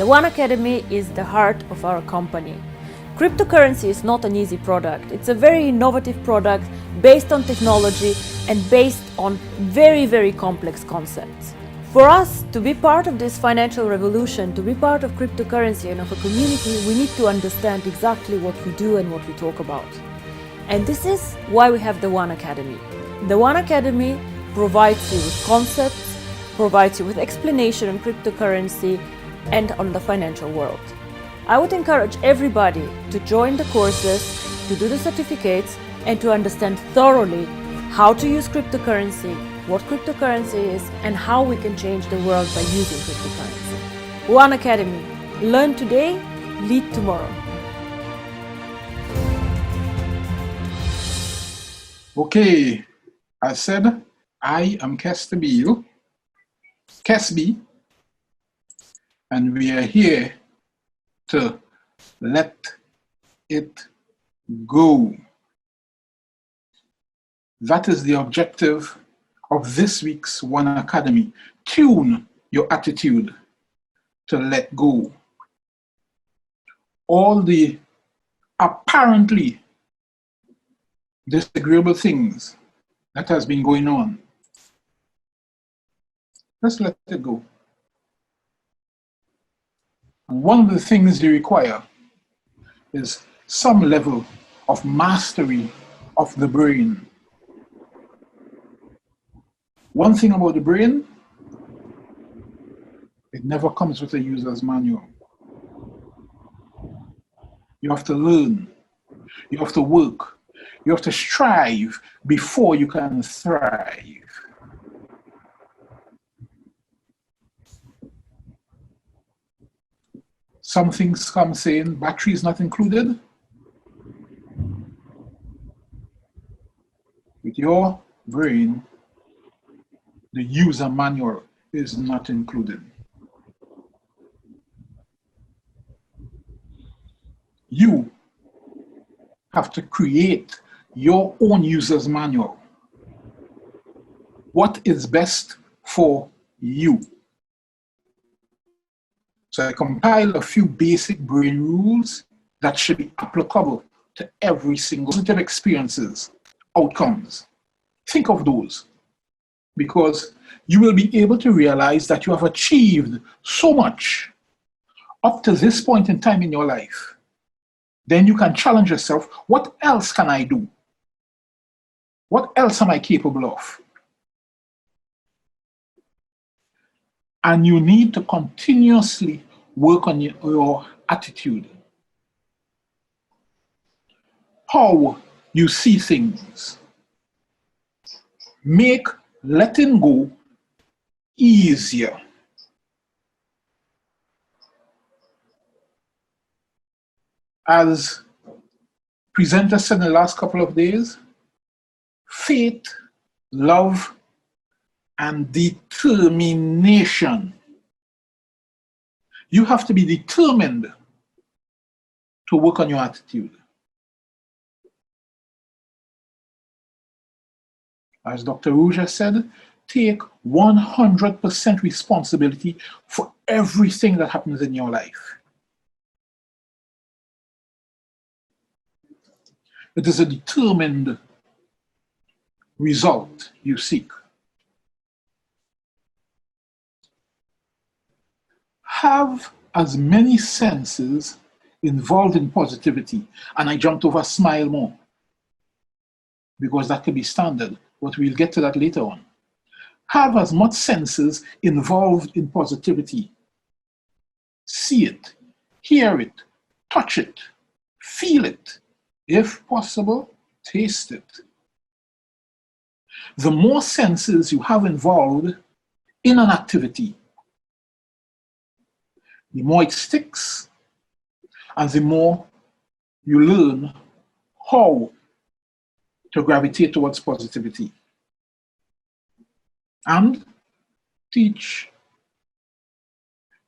The Oneacademy is the heart of our company. Cryptocurrency is not an easy product. It's a very innovative product based on technology and based on very, very complex concepts. For us to be part of this financial revolution, to be part of cryptocurrency and of a community, we need to understand exactly what we do and what we talk about. And this is why we have the Oneacademy. The Oneacademy provides you with concepts, provides you with explanation on cryptocurrency and on the financial world. I would encourage everybody to join the courses, to do the certificates, and to understand thoroughly how to use cryptocurrency, what cryptocurrency is, and how we can change the world by using cryptocurrency. Oneacademy. Learn today, lead tomorrow. Okay, as said, I am Kesby, and we are here to let it go. That is the objective of this week's Oneacademy. Tune your attitude to let go. All the apparently disagreeable things that has been going on, let's let it go. And one of the things you require is some level of mastery of the brain. One thing about the brain, it never comes with a user's manual. You have to learn, you have to work, you have to strive before you can thrive. Some things come saying battery is not included. With your brain, the user manual is not included. You have to create your own user's manual. What is best for you? So I compiled a few basic brain rules that should be applicable to every single positive experiences, outcomes. Think of those, because you will be able to realize that you have achieved so much up to this point in time in your life. Then you can challenge yourself, what else can I do? What else am I capable of? And you need to continuously work on your attitude. How you see things. Make letting go easier. As presenter said in the last couple of days, faith, love, and determination. You have to be determined to work on your attitude. As Dr. Ruja said, take 100% responsibility for everything that happens in your life. It is a determined result you seek. Have as many senses involved in positivity, and I jumped over smile more because that could be standard, but we'll get to that later on. Have as much senses involved in positivity. See it, hear it, touch it, feel it, if possible, taste it. The more senses you have involved in an activity, the more it sticks, and the more you learn how to gravitate towards positivity. And teach.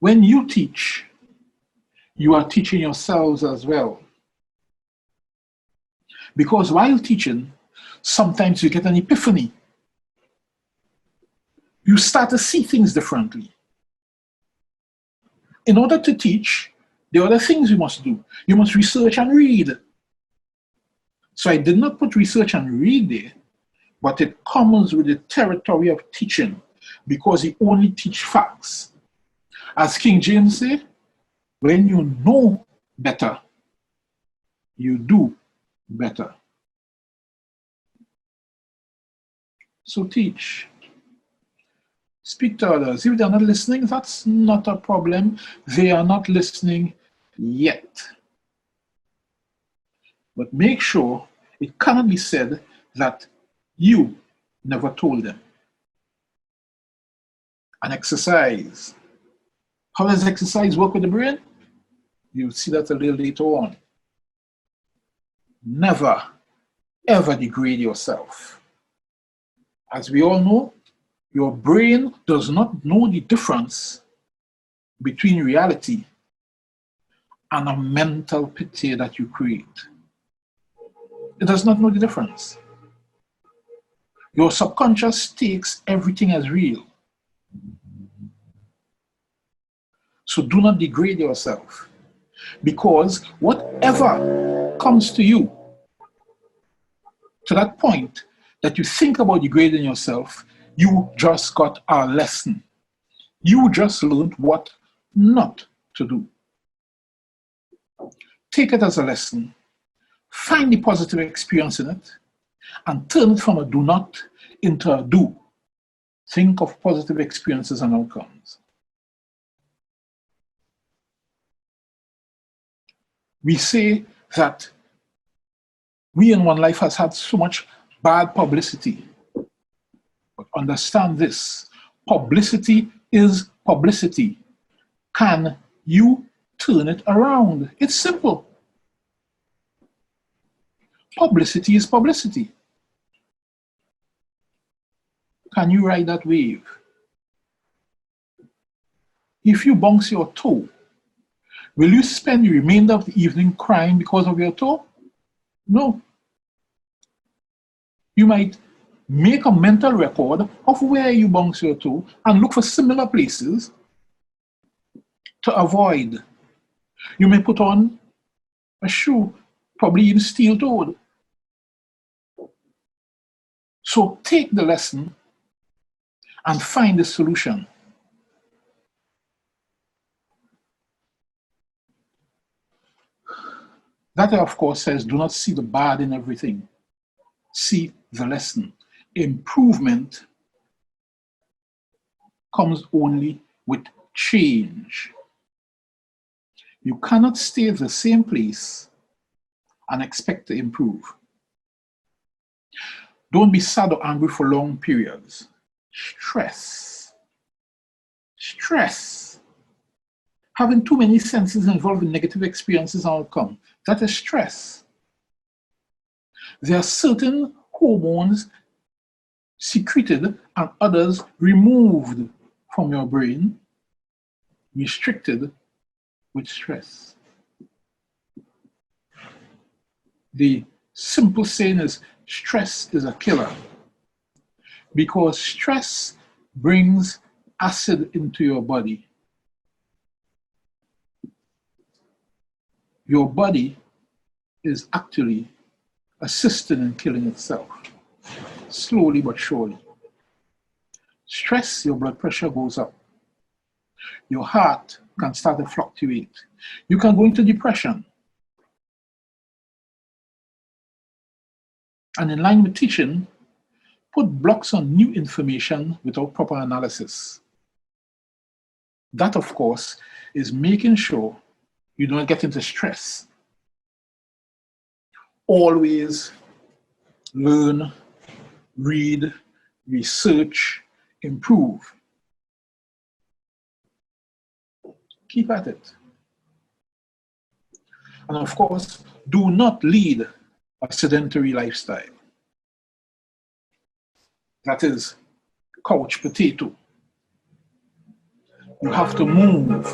When you teach, you are teaching yourselves as well. Because while teaching, sometimes you get an epiphany. You start to see things differently. In order to teach, there are other things you must do. You must research and read. So I did not put research and read there, but it comes with the territory of teaching because he only teach facts. As King James said, when you know better, you do better. So teach. Speak to others. If they're not listening, that's not a problem. They are not listening yet. But make sure it cannot be said that you never told them. And exercise. How does exercise work with the brain? You'll see that a little later on. Never, ever degrade yourself. As we all know, your brain does not know the difference between reality and a mental picture that you create. It does not know the difference. Your subconscious takes everything as real. So do not degrade yourself, because whatever comes to you, to that point that you think about degrading yourself, you just got a lesson. You just learned what not to do. Take it as a lesson, find the positive experience in it, and turn it from a do not into a do. Think of positive experiences and outcomes. We say that we in One Life has had so much bad publicity. But understand this, publicity is publicity. Can you turn it around? It's simple. Publicity is publicity. Can you ride that wave? If you bounce your toe, will you spend the remainder of the evening crying because of your toe? No. You might make a mental record of where you bounce your toe and look for similar places to avoid. You may put on a shoe, probably even steel-toed. So take the lesson and find the solution. That, of course, says do not see the bad in everything. See the lesson. Improvement comes only with change. You cannot stay at the same place and expect to improve. Don't be sad or angry for long periods. Stress. Stress. Having too many senses involved in negative experiences and outcome. That is stress. There are certain hormones secreted and others removed from your brain, restricted with stress. The simple saying is stress is a killer, because stress brings acid into your body. Your body is actually assisting in killing itself, slowly but surely. Stress, your blood pressure goes up. Your heart can start to fluctuate. You can go into depression. And in line with teaching, put blocks on new information without proper analysis. That, of course, is making sure you don't get into stress. Always learn, read, research, improve. Keep at it. And of course, do not lead a sedentary lifestyle. That is couch potato. You have to move.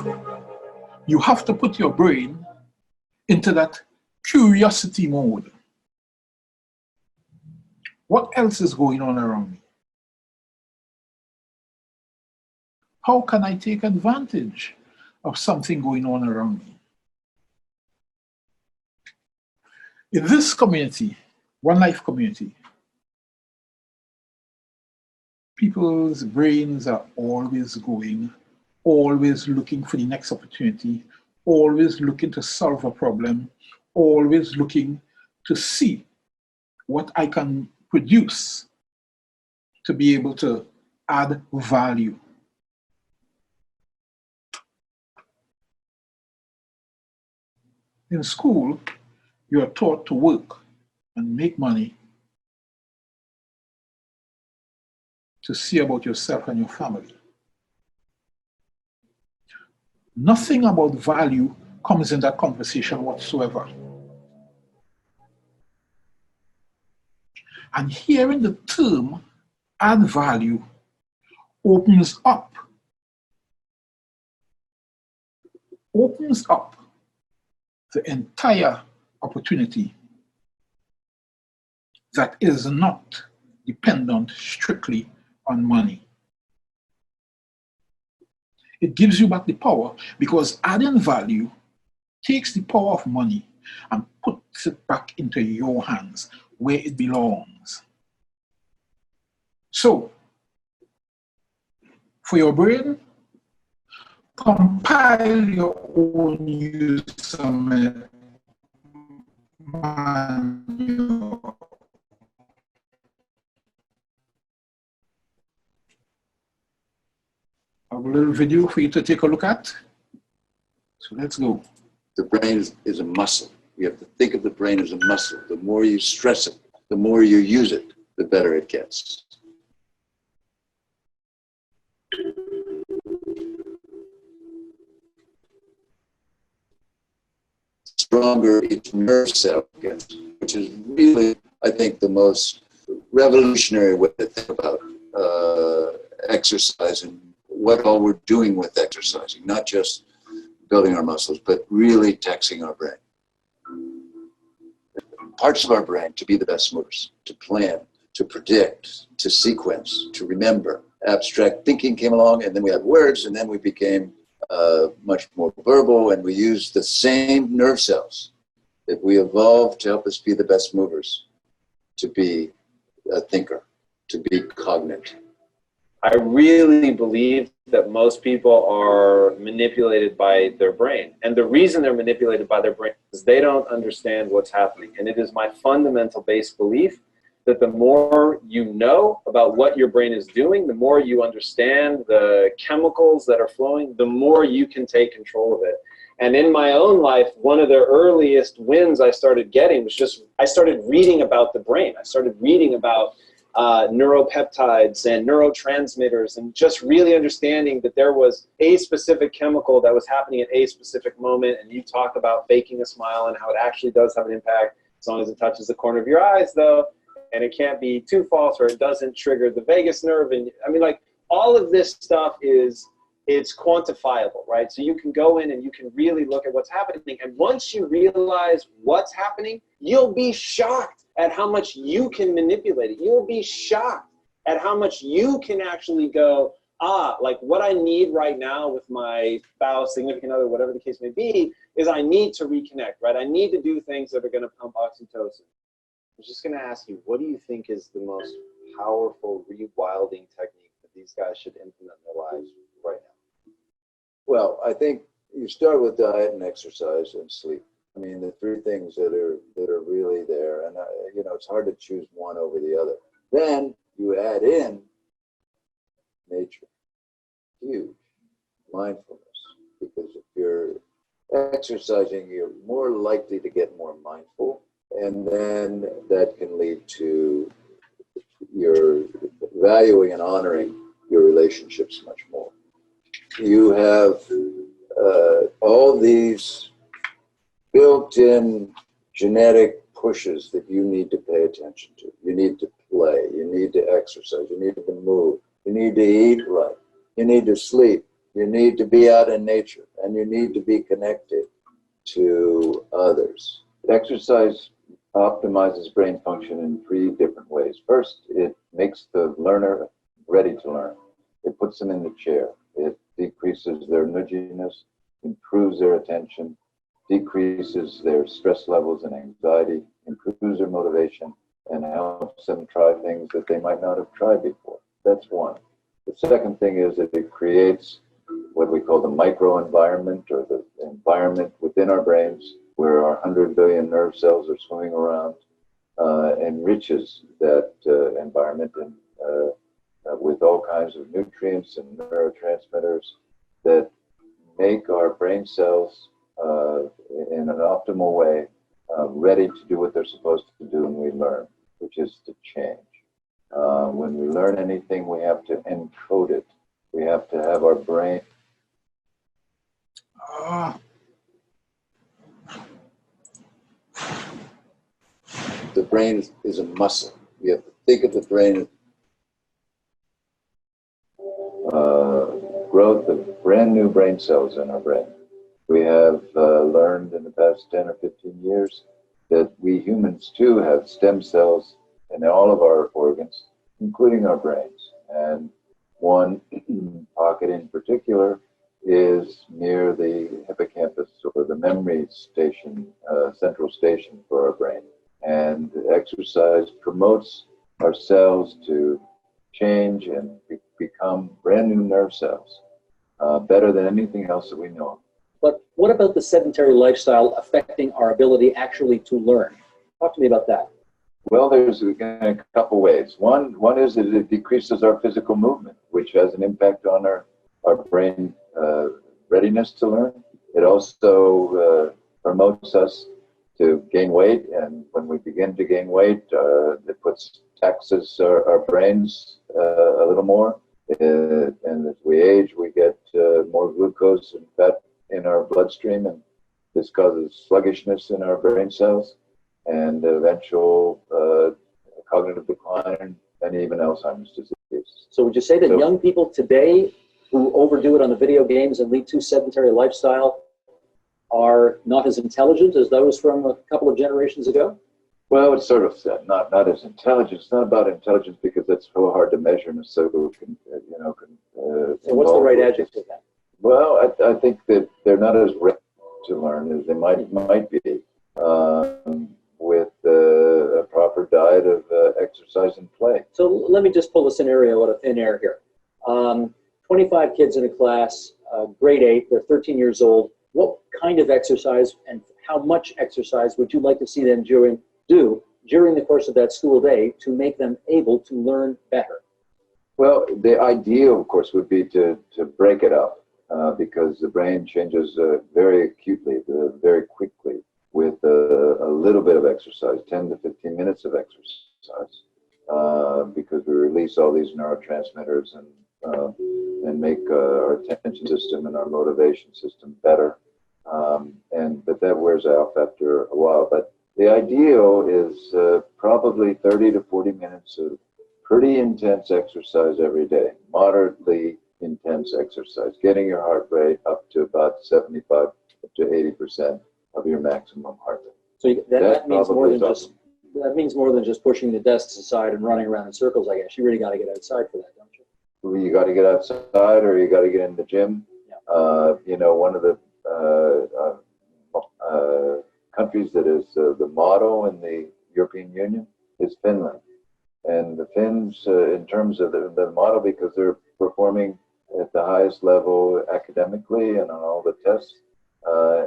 You have to put your brain into that curiosity mode. What else is going on around me? How can I take advantage of something going on around me. In this community, One Life community, people's brains are always going, always looking for the next opportunity, always looking to solve a problem, always looking to see what I can produce to be able to add value. In school, you are taught to work and make money to see about yourself and your family. Nothing about value comes in that conversation whatsoever. And hearing the term add value opens up the entire opportunity that is not dependent strictly on money. It gives you back the power, because adding value takes the power of money and puts it back into your hands where it belongs. So, for your brain, compile your own user manual. I have a little video for you to take a look at. So let's go. The brain is a muscle. You have to think of the brain as a muscle. The more you stress it, the more you use it, the better it gets. Stronger each nerve cell gets, which is really, I think, the most revolutionary way to think about exercise and what all we're doing with exercising, not just building our muscles, but really taxing our brain. Parts of our brain to be the best movers, to plan, to predict, to sequence, to remember. Abstract thinking came along, and then we had words, and then we became much more verbal, and we used the same nerve cells that we evolved to help us be the best movers, to be a thinker, to be cognate. I really believe that most people are manipulated by their brain. And the reason they're manipulated by their brain is they don't understand what's happening. And it is my fundamental base belief that the more you know about what your brain is doing, the more you understand the chemicals that are flowing, the more you can take control of it. And in my own life, one of the earliest wins I started getting was just, I started reading about the brain. I started reading about neuropeptides and neurotransmitters, and just really understanding that there was a specific chemical that was happening at a specific moment. And you talk about faking a smile and how it actually does have an impact, as long as it touches the corner of your eyes, though, and it can't be too false, or it doesn't trigger the vagus nerve. And I mean, like, all of this stuff it's quantifiable, right? So you can go in and you can really look at what's happening. And once you realize what's happening, you'll be shocked at how much you can manipulate it. You'll be shocked at how much you can actually go, like what I need right now with my spouse, significant other, whatever the case may be, is I need to reconnect, right? I need to do things that are going to pump oxytocin. I was just going to ask you, what do you think is the most powerful rewilding technique that these guys should implement in their lives right now? Well, I think you start with diet and exercise and sleep. I mean, the three things that are really there, and you know, it's hard to choose one over the other. Then you add in nature, huge, mindfulness, because if you're exercising, you're more likely to get more mindful, and then that can lead to your valuing and honoring your relationships much more. You have all these built-in genetic pushes that you need to pay attention to. You need to play, you need to exercise, you need to move, you need to eat right, you need to sleep, you need to be out in nature, and you need to be connected to others. Exercise optimizes brain function in three different ways. First, it makes the learner ready to learn. It puts them in the chair. It decreases their nudginess. improves their attention, decreases their stress levels and anxiety, improves their motivation, and helps them try things that they might not have tried before. That's one. The second thing is that it creates what we call the microenvironment, or the environment within our brains where our 100 billion nerve cells are swimming around, enriches that environment and with all kinds of nutrients and neurotransmitters that make our brain cells in an optimal way ready to do what they're supposed to do when we learn, which is to change. When we learn anything, we have to encode it. We have to have our brain. The brain is a muscle. We have to think of the brain as growth of brand new brain cells in our brain. We have learned in the past 10 or 15 years that we humans too have stem cells in all of our organs, including our brains. And one pocket in particular is near the hippocampus, or the memory station, central station for our brain. And exercise promotes our cells to change and become brand new nerve cells, better than anything else that we know of. But what about the sedentary lifestyle affecting our ability actually to learn? Talk to me about that. Well, there's a couple ways. One is that it decreases our physical movement, which has an impact on our brain readiness to learn. It also promotes us to gain weight, and when we begin to gain weight, it taxes our brains a little more. And as we age, we get more glucose and fat in our bloodstream, and this causes sluggishness in our brain cells and eventual cognitive decline and even Alzheimer's disease. So would you say that young people today who overdo it on the video games and lead to sedentary lifestyle are not as intelligent as those from a couple of generations ago? Well, it's sort of not as intelligent. It's not about intelligence because that's so hard to measure, and so So what's the right adjective then? Well, I think that they're not as ready to learn as they might be with a proper diet of exercise and play. So let me just pull a scenario out of thin air here. 25 kids in a class, grade 8, they're 13 years old. What kind of exercise and how much exercise would you like to see them do during the course of that school day to make them able to learn better? Well, the ideal, of course, would be to break it up because the brain changes very acutely, very quickly with a little bit of exercise, 10 to 15 minutes of exercise, because we release all these neurotransmitters and make our attention system and our motivation system better. But that wears off after a while. But the ideal is probably 30 to 40 minutes of pretty intense exercise every day, moderately intense exercise, getting your heart rate up to about 75 to 80% of your maximum heart rate. So that means more than just pushing the desks aside and running around in circles, I guess. You really got to get outside for that, don't you? You got to get outside, or you got to get in the gym. Yeah. One of the countries that is the model in the European Union is Finland. And the Finns, in terms of the model, because they're performing at the highest level academically and on all the tests,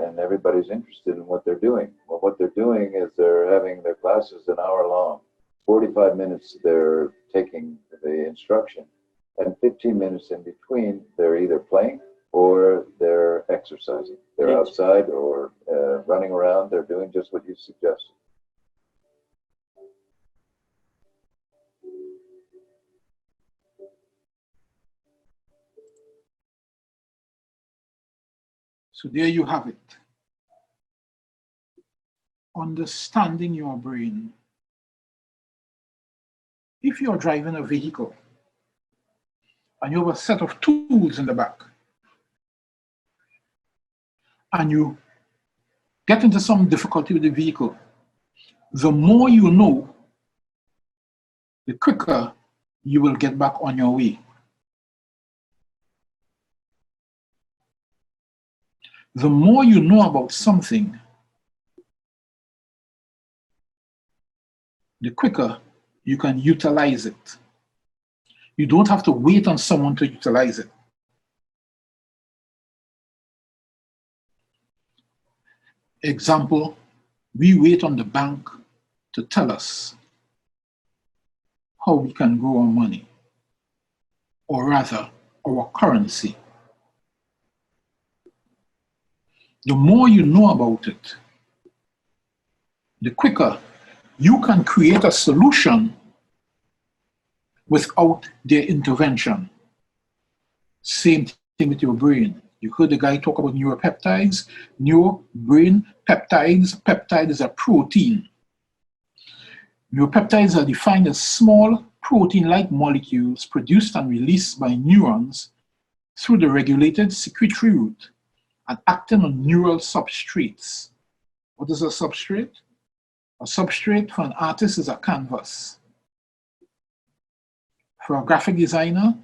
and everybody's interested in what they're doing. Well, what they're doing is they're having their classes an hour long. 45 minutes they're taking the instruction, and 15 minutes in between they're either playing or they're exercising. They're outside or running around. They're doing just what you suggested. So there you have it. Understanding your brain. If you're driving a vehicle and you have a set of tools in the back and you get into some difficulty with the vehicle, the more you know, the quicker you will get back on your way. The more you know about something, the quicker you can utilize it. You don't have to wait on someone to utilize it. Example, we wait on the bank to tell us how we can grow our money, or rather, our currency. The more you know about it, the quicker you can create a solution without their intervention. Same thing with your brain. You heard the guy talk about neuropeptides. Brain peptides. Peptide is a protein. Neuropeptides are defined as small protein-like molecules produced and released by neurons through the regulated secretory route and acting on neural substrates. What is a substrate? A substrate for an artist is a canvas. For a graphic designer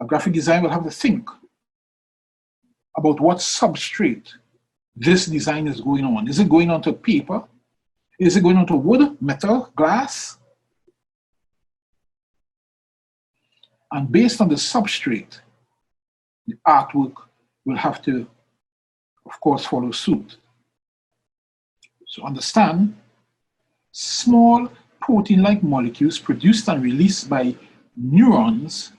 will have to think about what substrate this design is going on. Is it going onto paper? Is it going onto wood, metal, glass? And based on the substrate, the artwork will have to, of course, follow suit. So understand, small protein-like molecules produced and released by neurons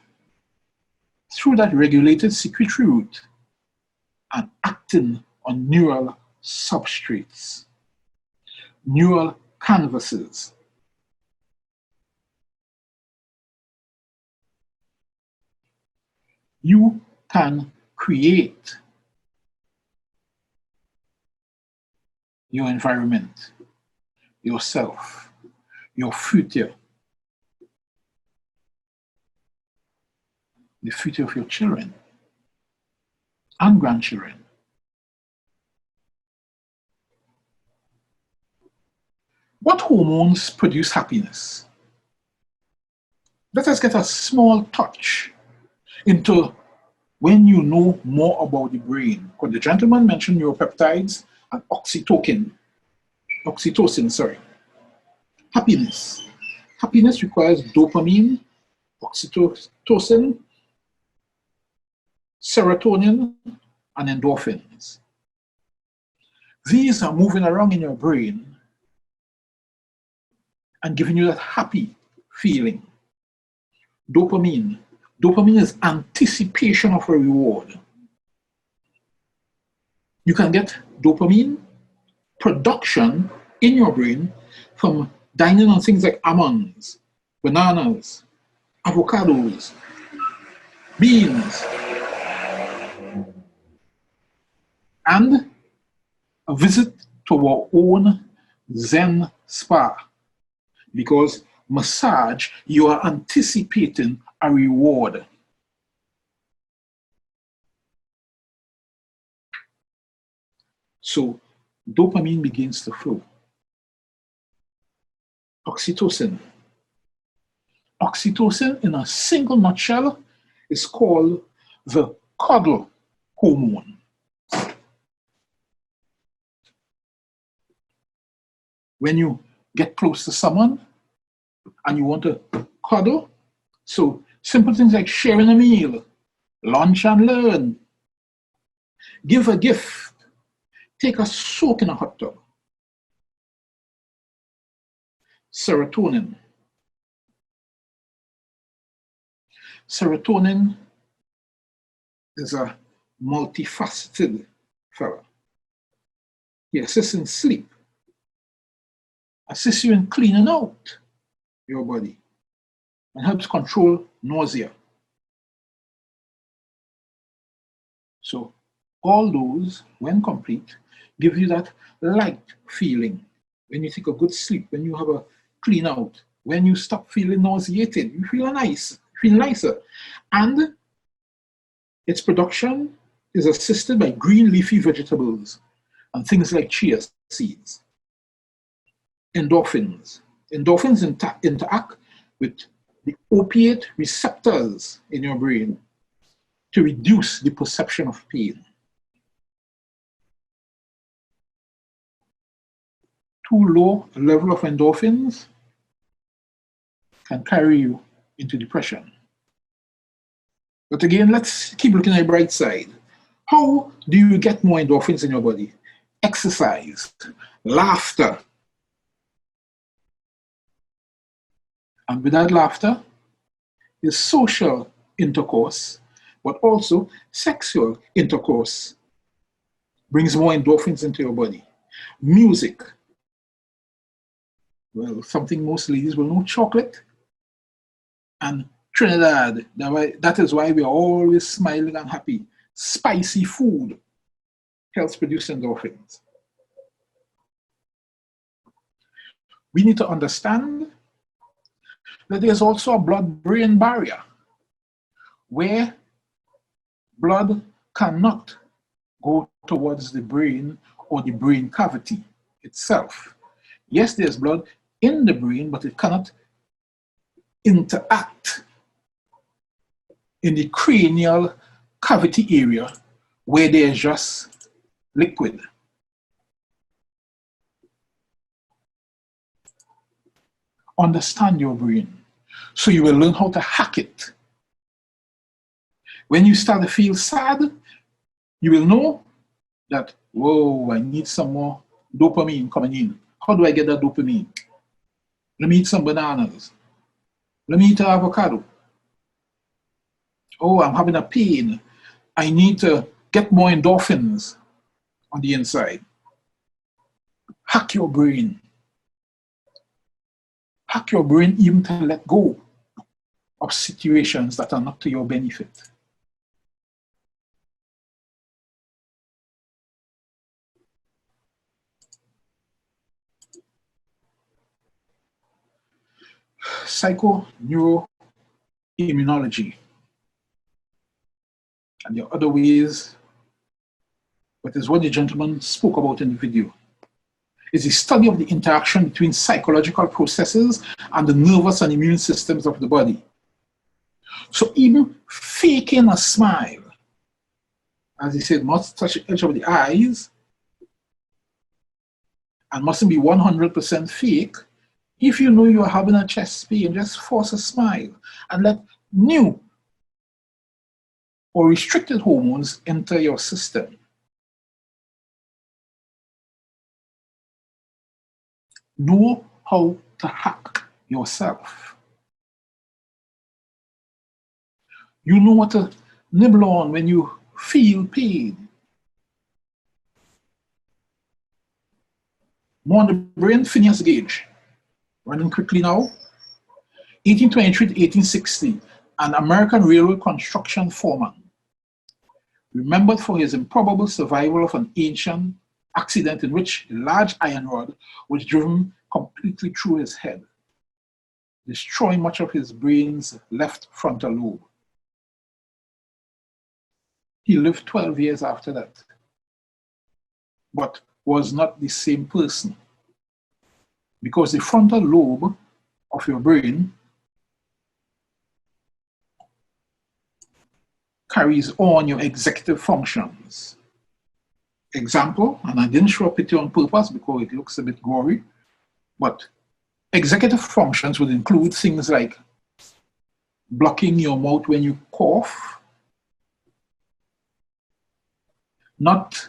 through that regulated secretory route and acting on neural substrates, neural canvases. You can create your environment, yourself, your future, the future of your children and grandchildren. What hormones produce happiness? Let us get a small touch into when you know more about the brain. Because the gentleman mentioned neuropeptides and oxytocin. Happiness. Happiness requires dopamine, oxytocin, serotonin, and endorphins. These are moving around in your brain and giving you that happy feeling. Dopamine. Dopamine is anticipation of a reward. You can get dopamine production in your brain from dining on things like almonds, bananas, avocados, beans, and a visit to our own Zen spa. Because massage, you are anticipating a reward. So dopamine begins to flow. Oxytocin. Oxytocin, in a single nutshell, is called the cuddle hormone. When you get close to someone and you want to cuddle, so simple things like sharing a meal, lunch and learn, give a gift, take a soak in a hot tub. Serotonin. Serotonin is a multifaceted fella. He assists in sleep, assists you in cleaning out your body, and helps control nausea. So all those, when complete, give you that light feeling. When you take a good sleep, when you have a clean out, when you stop feeling nauseated, you feel nicer. And its production is assisted by green leafy vegetables and things like chia seeds. Endorphins. Endorphins interact with the opiate receptors in your brain to reduce the perception of pain. too low a level of endorphins can carry you into depression. But again, let's keep looking at the bright side. How do you get more endorphins in your body? Exercise, laughter. And with that laughter is social intercourse, but also sexual intercourse. Brings more endorphins into your body. Music. Well, something most ladies will know, chocolate. And Trinidad, that is why we are always smiling and happy. Spicy food helps produce endorphins. We need to understand that there's also a blood-brain barrier where blood cannot go towards the brain or the brain cavity itself. Yes, there's blood in the brain, but it cannot interact in the cranial cavity area where there's just liquid. Understand your brain so you will learn how to hack it. When you start to feel sad, you will know that, whoa, I need some more dopamine coming in. How do I get that dopamine? Let me eat some bananas. Let me eat an avocado. Oh, I'm having a pain. I need to get more endorphins on the inside. Hack your brain. Hack your brain even to let go of situations that are not to your benefit. Psychoneuroimmunology. And there are other ways, but it's what the gentleman spoke about in the video. It's the study of the interaction between psychological processes and the nervous and immune systems of the body. So even faking a smile, as he said, must touch the edge of the eyes and mustn't be 100% fake. If you know you're having a chest pain, just force a smile and let new or restricted hormones enter your system. Know how to hack yourself. You know what to nibble on when you feel pain. More on the brain, Phineas Gage. Running quickly now. 1823 to 1860, an American railroad construction foreman. Remembered for his improbable survival of an ancient accident in which a large iron rod was driven completely through his head, destroying much of his brain's left frontal lobe. He lived 12 years after that, but was not the same person, because the frontal lobe of your brain carries on your executive functions. Example, and I didn't show a picture on purpose because it looks a bit gory, but executive functions would include things like blocking your mouth when you cough, not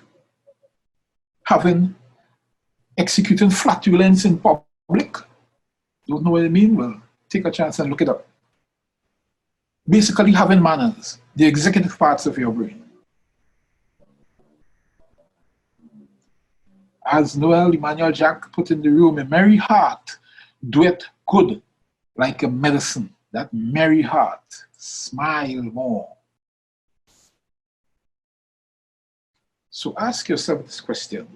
executing flatulence in public. Don't know what I mean? Well, take a chance and look it up. Basically having manners, the executive parts of your brain. As Noel Emmanuel Jack put in the room, a merry heart doeth good like a medicine. That merry heart, smile more. So ask yourself this question.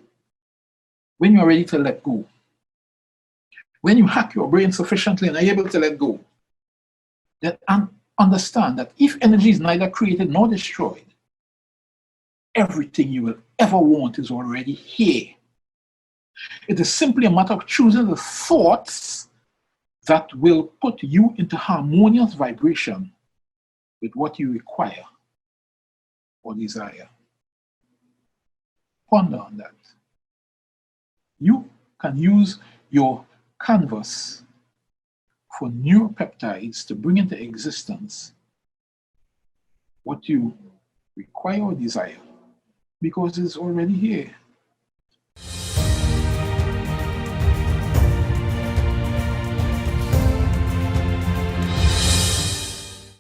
When you're ready to let go, when you hack your brain sufficiently and are able to let go, then understand that if energy is neither created nor destroyed, everything you will ever want is already here. It is simply a matter of choosing the thoughts that will put you into harmonious vibration with what you require or desire. Ponder on that. You can use your canvas for neuropeptides to bring into existence what you require or desire, because it's already here.